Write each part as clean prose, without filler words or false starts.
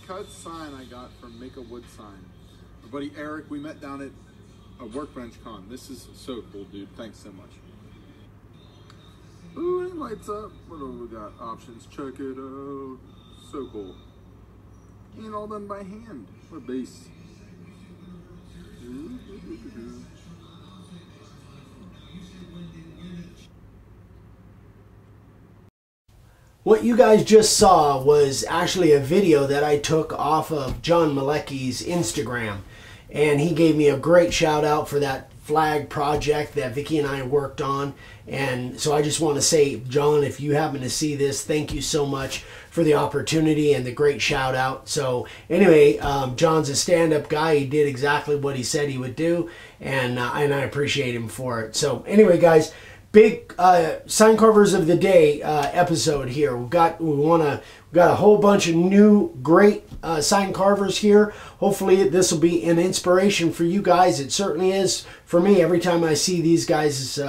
cut sign I got from Make a Wood Sign. My buddy Eric, we met down at a Workbench Con. This is so cool, dude. Thanks so much. Ooh, it lights up. What do we got? Options. Check it out. So cool. And all done by hand. What a base. What you guys just saw was actually a video that I took off of John Malecki's Instagram. And he gave me a great shout out for that flag project that Vicky and I worked on. And so I just want to say, John, if you happen to see this, thank you so much for the opportunity and the great shout out. So anyway, John's a stand-up guy. He did exactly what he said he would do, and I appreciate him for it. So anyway, guys, big sign carvers of the day episode here. We got a whole bunch of new great sign carvers here. Hopefully this will be an inspiration for you guys. It certainly is for me every time I see these guys,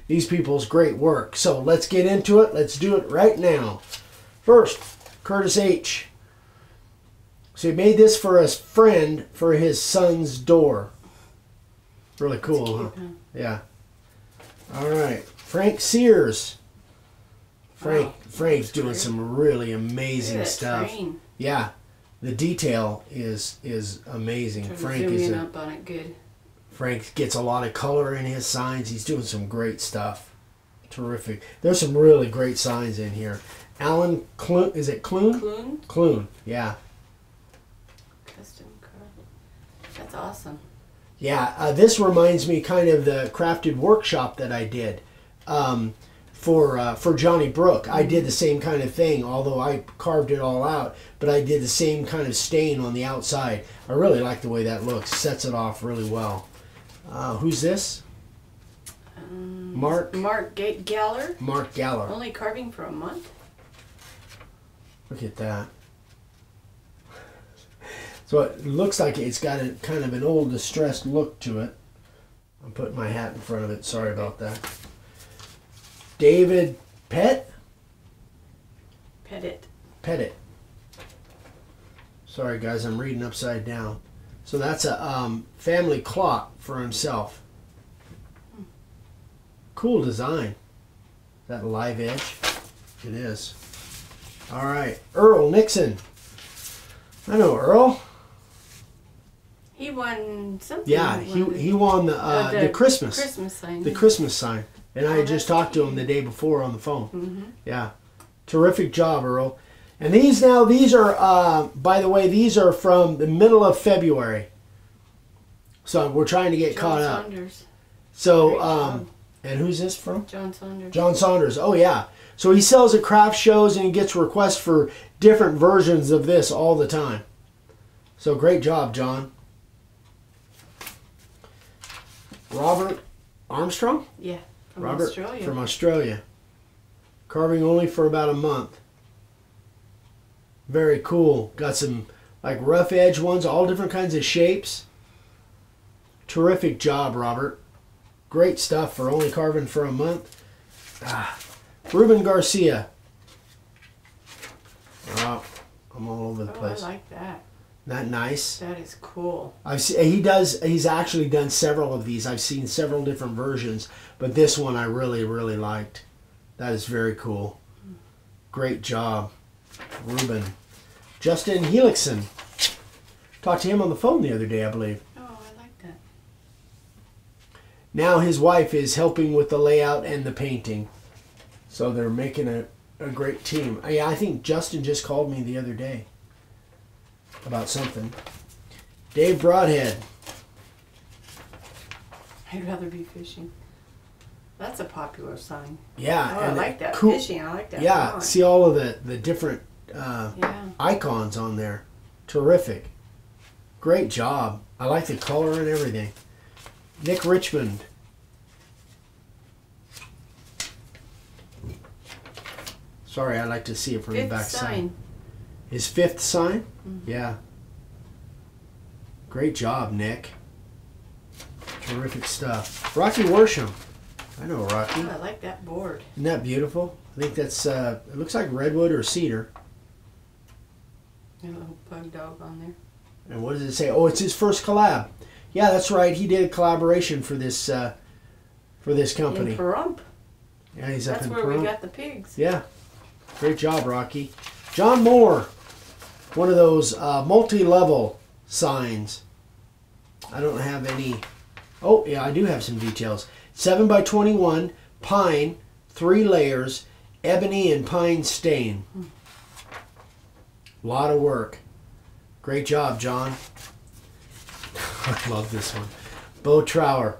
these people's great work. So let's get into it. Let's do it right now. First, Curtis H. So he made this for a friend for his son's door. Really cool, huh? Yeah. All right, Frank Sears. Frank's doing some really amazing stuff. Train. Yeah, the detail is amazing. Frank is up on it good. Frank gets a lot of color in his signs. He's doing some great stuff. Terrific. There's some really great signs in here. Alan Clune, is it Clune? Clune. Clune, yeah. Custom card. That's awesome. Yeah, this reminds me kind of the crafted workshop that I did for Johnny Brook. I did the same kind of thing, although I carved it all out, but I did the same kind of stain on the outside. I really like the way that looks. Sets it off really well. Who's this? Mark Galler. Mark Galler. Only carving for a month. Look at that. So it looks like it's got a kind of an old distressed look to it. I'm putting my hat in front of it. Sorry about that. David Pettit. Sorry guys, I'm reading upside down. So that's a family clock for himself. Cool design. Is that a live edge? It is. All right, Earl Nixon. I know Earl. He won something. Yeah, he won the Christmas sign. The Christmas sign. And I just talked to him the day before on the phone. Mm-hmm. Yeah. Terrific job, Earl. And these are, by the way, these are from the middle of February. So we're trying to get caught up. Saunders. So, and who's this from? John Saunders. John Saunders. Oh, yeah. So he sells at craft shows and he gets requests for different versions of this all the time. So great job, John. Robert Armstrong? Yeah. From Robert Australia. From Australia. Carving only for about a month. Very cool. Got some like rough edge ones, all different kinds of shapes. Terrific job, Robert. Great stuff for only carving for a month. Ruben Garcia. Oh, I'm all over the place. I like that. Isn't that nice? That is cool. He's actually done several of these. I've seen several different versions, but this one I really, really liked. That is very cool. Great job, Ruben. Justin Helixson. Talked to him on the phone the other day, I believe. Oh, I like that. Now his wife is helping with the layout and the painting. So they're making a great team. I think Justin just called me the other day about something. Dave Broadhead. I'd rather be fishing. That's a popular sign. Yeah. Oh, I like that. Cool. Fishing, I like that. Yeah, font. see all of the different icons on there. Terrific. Great job. I like the color and everything. Nick Richmond. Sorry, I like to see it from the back side. His fifth sign? Mm-hmm. Yeah. Great job, Nick. Terrific stuff. Rocky Worsham. I know Rocky. Oh, I like that board. Isn't that beautiful? I think that's, it looks like redwood or cedar. A little pug dog on there. And what does it say? Oh, it's his first collab. Yeah, that's right. He did a collaboration for this company. In Pahrump. Yeah, he's That's up in where Pahrump. we got the pigs. Yeah. Great job, Rocky. John Moore. One of those multi-level signs. I don't have any. Oh, yeah, I do have some details. 7 by 21, pine, 3 layers, ebony and pine stain. A lot of work. Great job, John. I love this one. Bo Trower.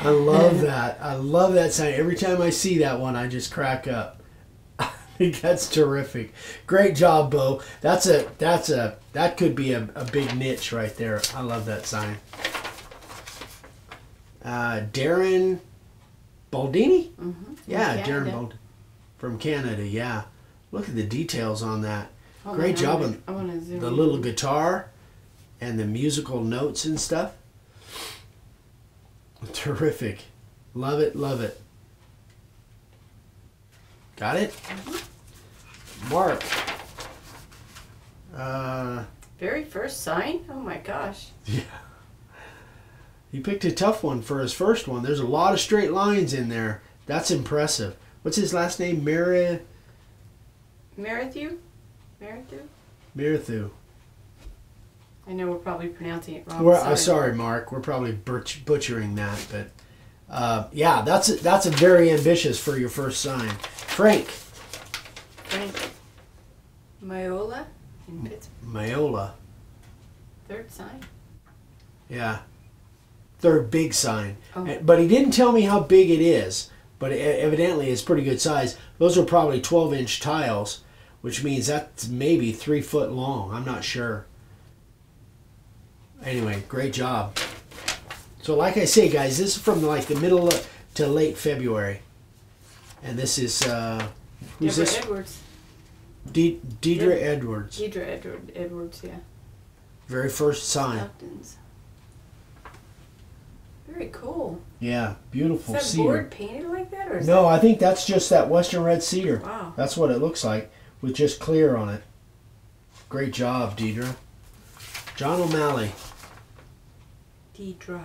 I love that. I love that sign. Every time I see that one, I just crack up. I think that's terrific. Great job, Bo. That could be a big niche right there. I love that sign. Darren Baldini? Mm-hmm. Yeah, Darren Baldini. From Canada, yeah. Look at the details on that. Oh, Great job on I wanna zoom the in. little guitar and the musical notes and stuff. Terrific. Love it, love it. Got it? Mm-hmm. Mark. Very first sign? Oh my gosh. Yeah. He picked a tough one for his first one. There's a lot of straight lines in there. That's impressive. What's his last name? Marithu? Mirithu. I know we're probably pronouncing it wrong. I'm sorry, Mark. We're probably butchering that, but yeah, that's a very ambitious for your first sign. Frank Mayola in Pittsburgh. Mayola. Third sign. Yeah. Third big sign. Oh. But he didn't tell me how big it is, but evidently it's pretty good size. Those are probably 12-inch tiles, which means that's maybe 3 foot long. I'm not sure. Anyway, great job. So like I say, guys, this is from like the middle to late February. And this is, who's Deborah this? Edwards. Deidre Edwards. Deidre Edwards, yeah. Very first sign. Upton's. Very cool. Yeah, beautiful Is that cedar. board painted like that? Or is No, I think that's just that Western red cedar. Wow. That's what it looks like, with just clear on it. Great job, Deidre. John O'Malley. Deidre.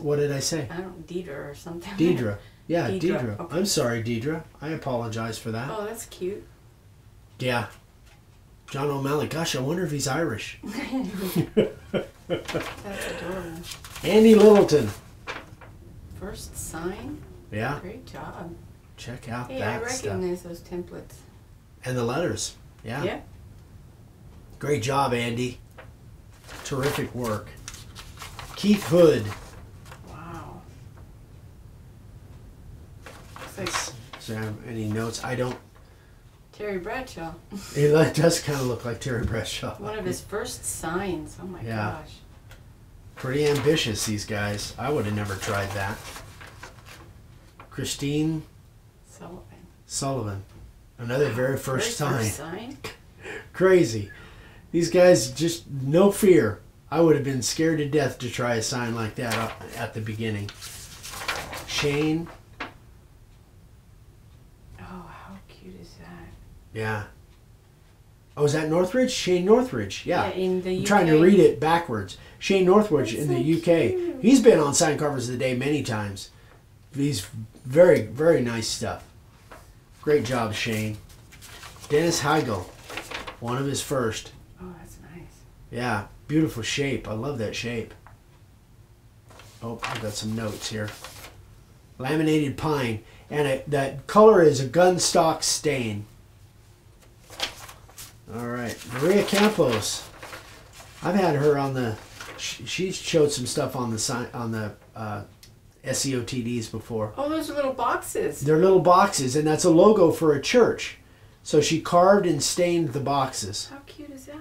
What did I say? I don't Deidre or something. Deidre. Yeah, Deidre, Deidre. okay. I'm sorry, Deidre. I apologize for that. Oh, that's cute. Yeah. John O'Malley. Gosh, I wonder if he's Irish. That's adorable. Andy Littleton. First sign? Yeah. Great job. Check out Hey, that I stuff. recognize those templates. And the letters. Yeah. Yeah. Great job, Andy. Terrific work. Keith Hood. Wow. Looks like So have any notes? I don't. Terry Bradshaw. It does kind of look like Terry Bradshaw. One of his first signs. Oh my Yeah. gosh. Pretty ambitious, these guys. I would have never tried that. Christine Sullivan. Another very first sign. sign. Crazy. These guys just no fear. I would have been scared to death to try a sign like that at the beginning. Shane. Oh, how cute is that? Yeah. Oh, is that Northridge? Shane Northridge. Yeah. In the I'm UK. trying to read it backwards. Shane Northridge That's in the so UK. cute. He's been on Sign Covers of the Day many times. He's very, very nice stuff. Great job, Shane. Dennis Heigl. One of his first. Oh, that's nice. Yeah. Beautiful shape. I love that shape. Oh, I've got some notes here. Laminated pine. And that color is a gunstock stain. All right. Maria Campos. I've had her on the... She showed some stuff on the SCOTDs before. Oh, those are little boxes. They're little boxes, and that's a logo for a church. So she carved and stained the boxes. How cute is that?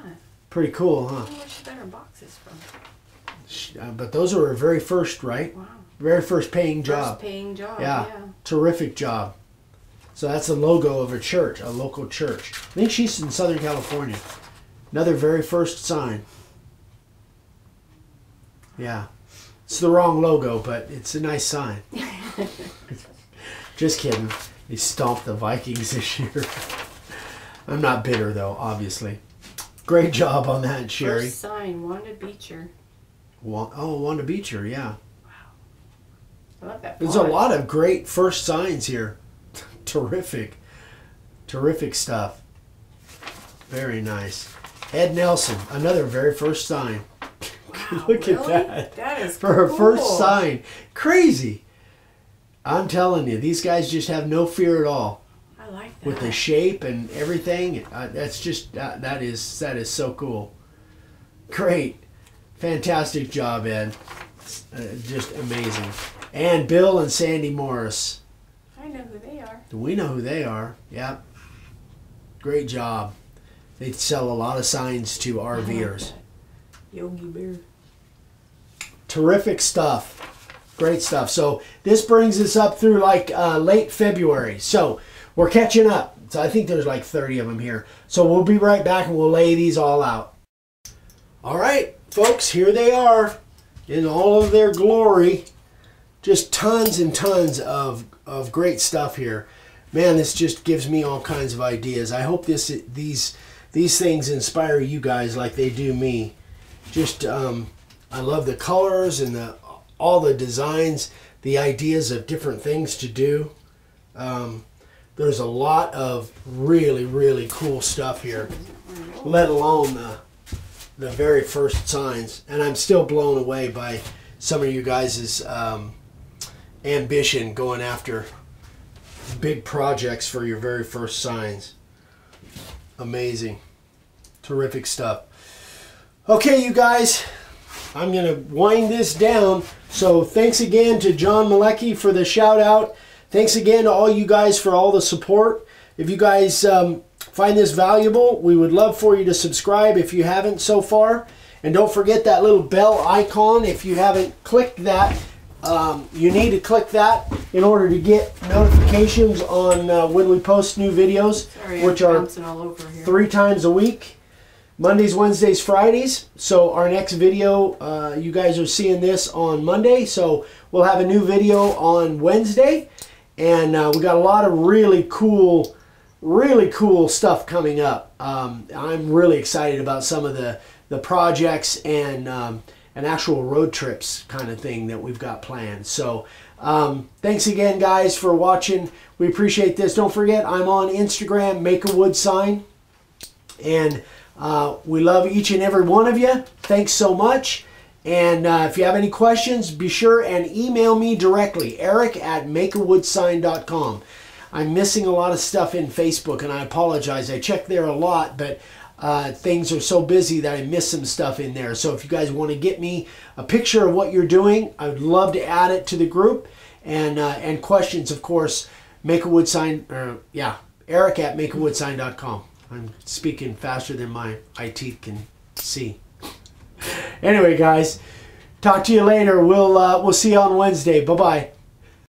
Pretty cool, huh? I don't know where she got her boxes from. But those are her very first, right? Wow. Very first paying job. First paying job, Yeah. yeah. Terrific job. So that's the logo of a church, a local church. I think she's in Southern California. Another very first sign. Yeah. It's the wrong logo, but it's a nice sign. Just kidding. They stomped the Vikings this year. I'm not bitter though, obviously. Great job on that, Sherry. First sign, Wanda Beecher. Wanda Beecher, yeah. I love that. There's a lot of great first signs here. Terrific. Terrific stuff. Very nice. Ed Nelson, another very first sign. Wow, Look really? at that. That is For her cool. first sign. Crazy. I'm telling you, these guys just have no fear at all. I like that. With the shape and everything. That's just, that is so cool. Great. Fantastic job, Ed. Just amazing. And Bill and Sandy Morris. I know who they are. We know who they are. Yep. Great job. They sell a lot of signs to RVers. Yogi Bear. Terrific stuff. Great stuff. So this brings us up through like late February. So we're catching up. So I think there's like 30 of them here. So we'll be right back and we'll lay these all out. All right, folks, here they are in all of their glory. Just tons and tons of great stuff here. Man, this just gives me all kinds of ideas. I hope these things inspire you guys like they do me. Just I love the colors and all the designs, the ideas of different things to do. There's a lot of really, really cool stuff here, let alone the very first signs. And I'm still blown away by some of you guys' ambition going after big projects for your very first signs. Amazing. Terrific stuff. Okay, you guys, I'm going to wind this down. So thanks again to John Malecki for the shout out. Thanks again to all you guys for all the support. If you guys find this valuable, we would love for you to subscribe if you haven't so far. And don't forget that little bell icon. If you haven't clicked that, you need to click that in order to get notifications on when we post new videos, Sorry, which I'm are bouncing all over here. 3 times a week. Mondays, Wednesdays, Fridays. So our next video, you guys are seeing this on Monday. So we'll have a new video on Wednesday. And we got a lot of really cool stuff coming up. I'm really excited about some of the projects and actual road trips kind of thing that we've got planned. So thanks again, guys, for watching. We appreciate this. Don't forget, I'm on Instagram, Make a Wood Sign. And we love each and every one of you. Thanks so much. And if you have any questions, be sure and email me directly, eric@makeawoodsign.com. I'm missing a lot of stuff in Facebook, and I apologize. I check there a lot, but things are so busy that I miss some stuff in there. So if you guys want to get me a picture of what you're doing, I would love to add it to the group. And questions, of course, eric@makeawoodsign.com. I'm speaking faster than my IT can see. Anyway, guys, talk to you later. We'll see you on Wednesday. Bye-bye.